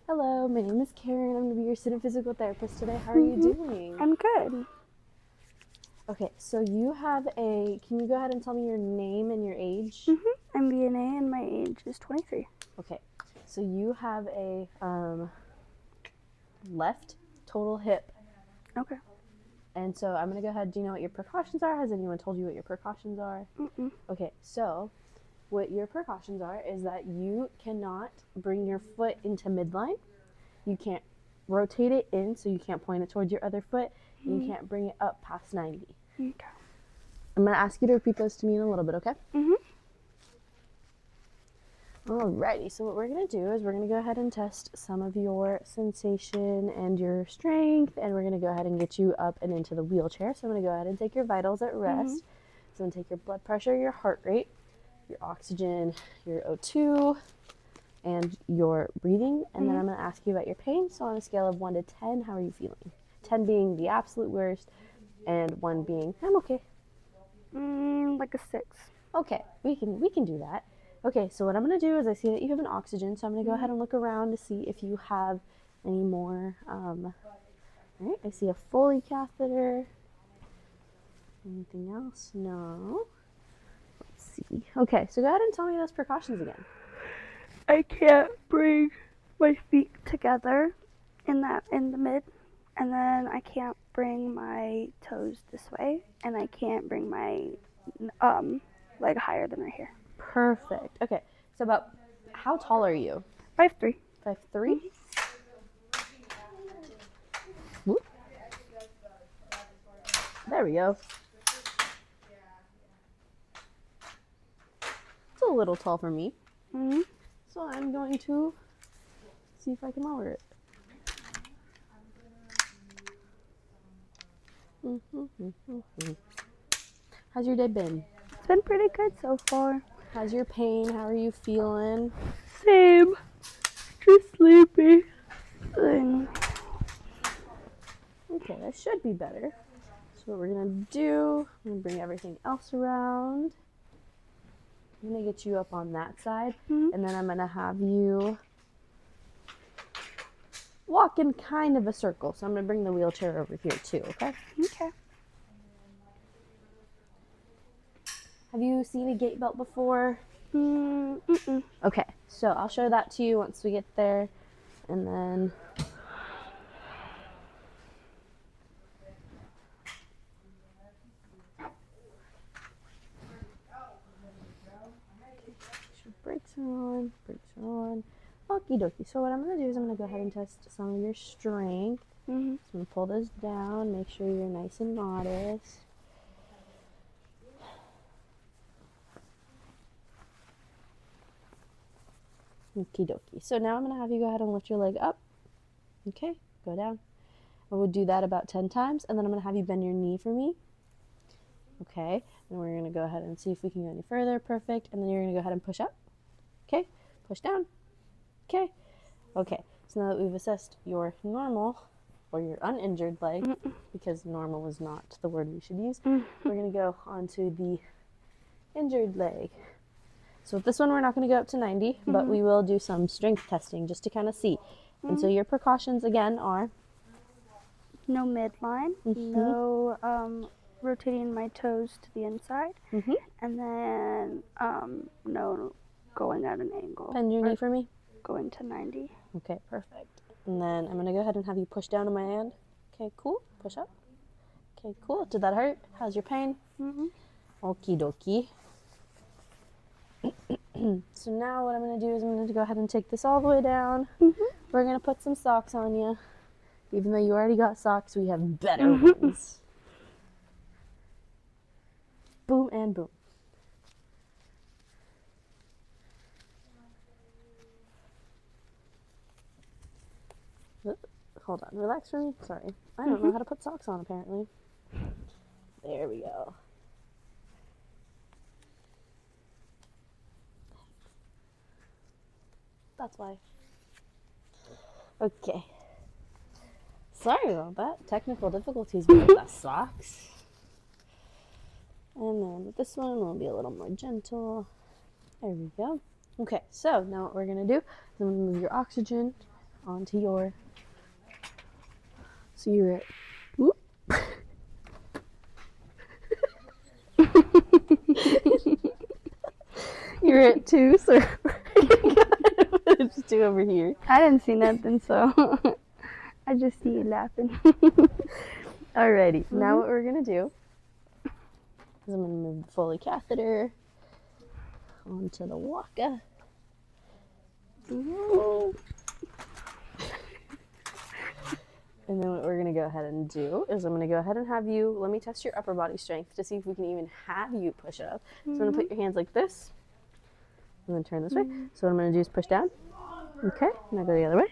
Hello, my name is Karen. I'm going to be your student physical therapist today. How are you doing? I'm good. Okay, so you have can you go ahead and tell me your name and your age? I'm VNA and my age is 23. Okay, so you have a left total hip. Okay. And so I'm going to go ahead. Do you know what your precautions are? Has anyone told you what your precautions are? Okay, so what your precautions are is that you cannot bring your foot into midline. You can't rotate it in, so you can't point it towards your other foot. And you can't bring it up past 90. Okay. I'm going to ask you to repeat those to me in a little bit, okay? Alrighty, so what we're going to do is we're going to go ahead and test some of your sensation and your strength, and we're going to go ahead and get you up and into the wheelchair. So I'm going to go ahead and take your vitals at rest. So I'm going to take your blood pressure, your heart rate, your oxygen, your O2, and your breathing, and then I'm going to ask you about your pain. So on a scale of 1 to 10, how are you feeling? 10 being the absolute worst, and 1 being, I'm okay. Like a 6. Okay, we can do that. Okay, so what I'm going to do is I see that you have an oxygen, so I'm going to go ahead and look around to see if you have any more. All right, I see a Foley catheter. Anything else? No. Let's see. Okay, so go ahead and tell me those precautions again. I can't bring my feet together in the mid, and then I can't bring my toes this way, and I can't bring my leg higher than right here. Perfect. Okay, so about how tall are you? 5'3". 5'3"? Whoop. There we go. It's a little tall for me. So I'm going to see if I can lower it. How's your day been? It's been pretty good so far. How's your pain? How are you feeling? Same. Just sleepy. Okay, that should be better. So what we're going to do, I'm going to bring everything else around. I'm going to get you up on that side, and then I'm going to have you walk in kind of a circle. So I'm going to bring the wheelchair over here too, okay? Okay. Have you seen a gait belt before? Mm-mm. Okay, so I'll show that to you once we get there, and then brakes are on. Okie dokie. So what I'm going to do is I'm going to go ahead and test some of your strength. So I'm going to pull this down, make sure you're nice and modest. Okie dokie. So now I'm going to have you go ahead and lift your leg up. Okay, go down. I would do that about 10 times, and then I'm going to have you bend your knee for me. Okay, and we're going to go ahead and see if we can go any further. Perfect. And then you're going to go ahead and push up. Okay, push down. Okay. Okay, so now that we've assessed your normal or your uninjured leg, because normal is not the word we should use, we're going to go on to the injured leg. So with this one, we're not going to go up to 90, but we will do some strength testing just to kind of see. And so your precautions, again, are? No midline, no rotating my toes to the inside, and then no going at an angle. Bend your knee for me. Going to 90. Okay, perfect. And then I'm going to go ahead and have you push down to my hand. Okay, cool. Push up. Okay, cool. Did that hurt? How's your pain? Okie dokie. So now what I'm going to do is I'm going to go ahead and take this all the way down. We're going to put some socks on you. Even though you already got socks, we have better ones. Boom and boom. Hold on, relax for me. Sorry. I don't know how to put socks on, apparently. There we go. That's why. Okay. Sorry about that. Technical difficulties with the socks. And then with this one, we'll be a little more gentle. There we go. Okay, so now what we're going to do is I'm going to move your oxygen onto your, so you're at, whoop. You're at 2, so it's 2 over here. I didn't see nothing, so I just see you laughing. Alrighty, now what we're gonna do is I'm gonna move the Foley catheter onto the walker. And then what we're gonna go ahead and do is I'm gonna go ahead and have you, let me test your upper body strength to see if we can even have you push up. So I'm gonna put your hands like this, and then turn this way. So what I'm gonna do is push down. Okay, now go the other way.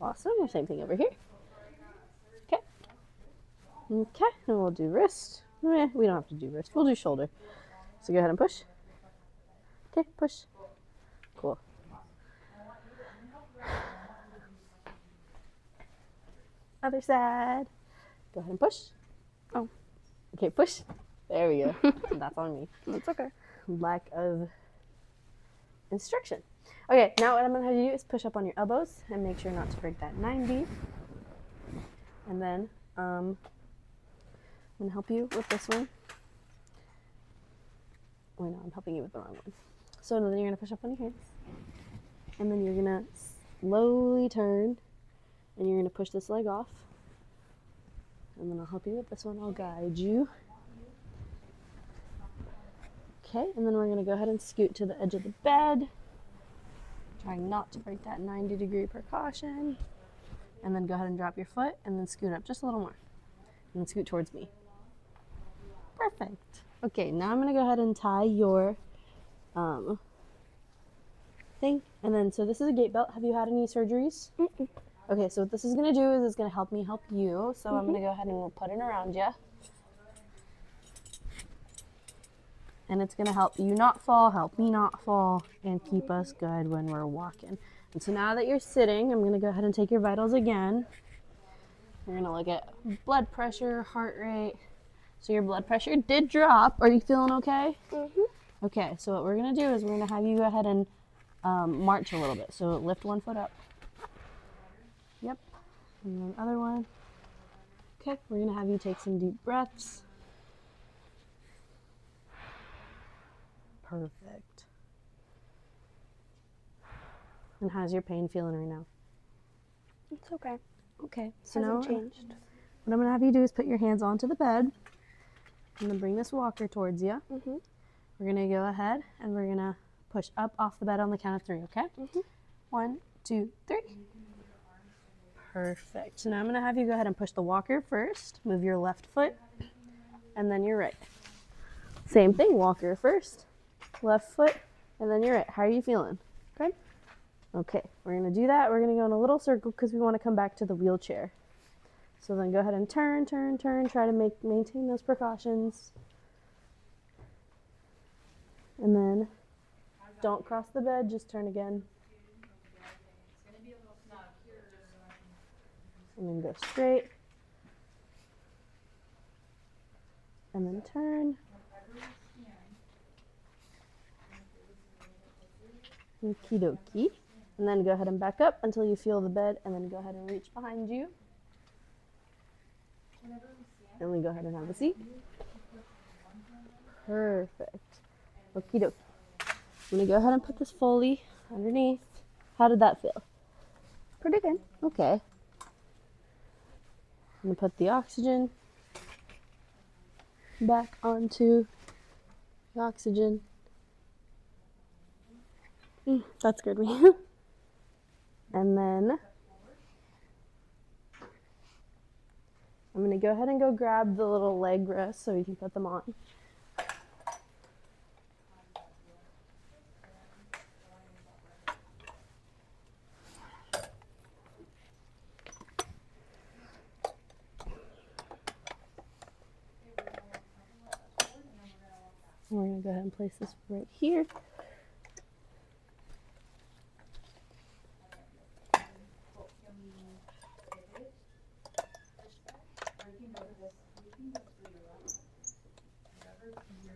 Awesome, same thing over here. Okay. Okay, and we'll do wrist. We don't have to do wrist, we'll do shoulder. So go ahead and push. Okay, push. Cool. Other side. Go ahead and push. Oh. Okay, push. There we go. That's on me. It's okay. Lack of instruction. Okay, now what I'm going to have you do is push up on your elbows and make sure not to break that 90. And then I'm going to help you with this one. Wait, no, I'm helping you with the wrong one. So then you're going to push up on your hands. And then you're going to slowly turn. And you're going to push this leg off. And then I'll help you with this one. I'll guide you. Okay, and then we're going to go ahead and scoot to the edge of the bed. Trying not to break that 90-degree precaution. And then go ahead and drop your foot and then scoot up just a little more. And then scoot towards me. Perfect. Okay, now I'm going to go ahead and tie your thing. And then, so this is a gait belt. Have you had any surgeries? Mm-mm. Okay, so what this is going to do is it's going to help me help you. So I'm going to go ahead and we'll put it around you. And it's going to help you not fall, help me not fall, and keep us good when we're walking. And so now that you're sitting, I'm going to go ahead and take your vitals again. We're going to look at blood pressure, heart rate. So your blood pressure did drop. Are you feeling okay? Mm-hmm. Okay, so what we're going to do is we're going to have you go ahead and march a little bit. So lift one foot up. Yep. And then other one. Okay, we're going to have you take some deep breaths. Perfect. And how's your pain feeling right now? It's okay. Okay, so Hasn't now changed. what I'm going to have you do is put your hands onto the bed. I'm going to bring this walker towards you. Mm-hmm. We're going to go ahead and we're going to push up off the bed on the count of 3, okay? Mm-hmm. 1, 2, 3. Perfect. So now I'm going to have you go ahead and push the walker first. Move your left foot and then your right. Same thing, walker first, left foot, and then your right. How are you feeling? Good. Okay, we're going to do that. We're going to go in a little circle because we want to come back to the wheelchair. So then go ahead and turn, turn, turn. Try to maintain those precautions. And then don't cross the bed, just turn again. And then go straight. And then turn. Okie dokie. And then go ahead and back up until you feel the bed, and then go ahead and reach behind you. And then go ahead and have a seat. Perfect. Okie dokie. I'm going to go ahead and put this Foley underneath. How did that feel? Pretty good. Okay. I'm going to put the oxygen back onto the oxygen. That scared me. And then I'm going to go ahead and go grab the little leg rests so we can put them on. We're going to go ahead and place this right here.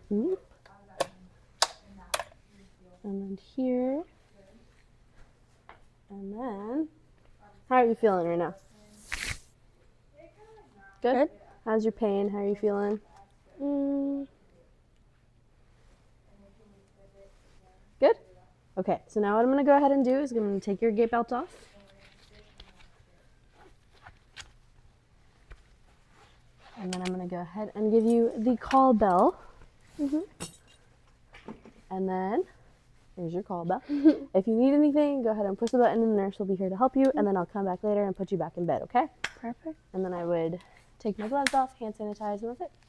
Oop. And then here. And then How are you feeling right now? Good? Good. How's your pain? How are you feeling? Good? Okay, so now what I'm going to go ahead and do is I'm going to take your gait belt off. And then I'm going to go ahead and give you the call bell. And then, here's your call bell. If you need anything, go ahead and push the button and the nurse will be here to help you. And then I'll come back later and put you back in bed, okay? Perfect. And then I would take my gloves off, hand sanitize, and that's it.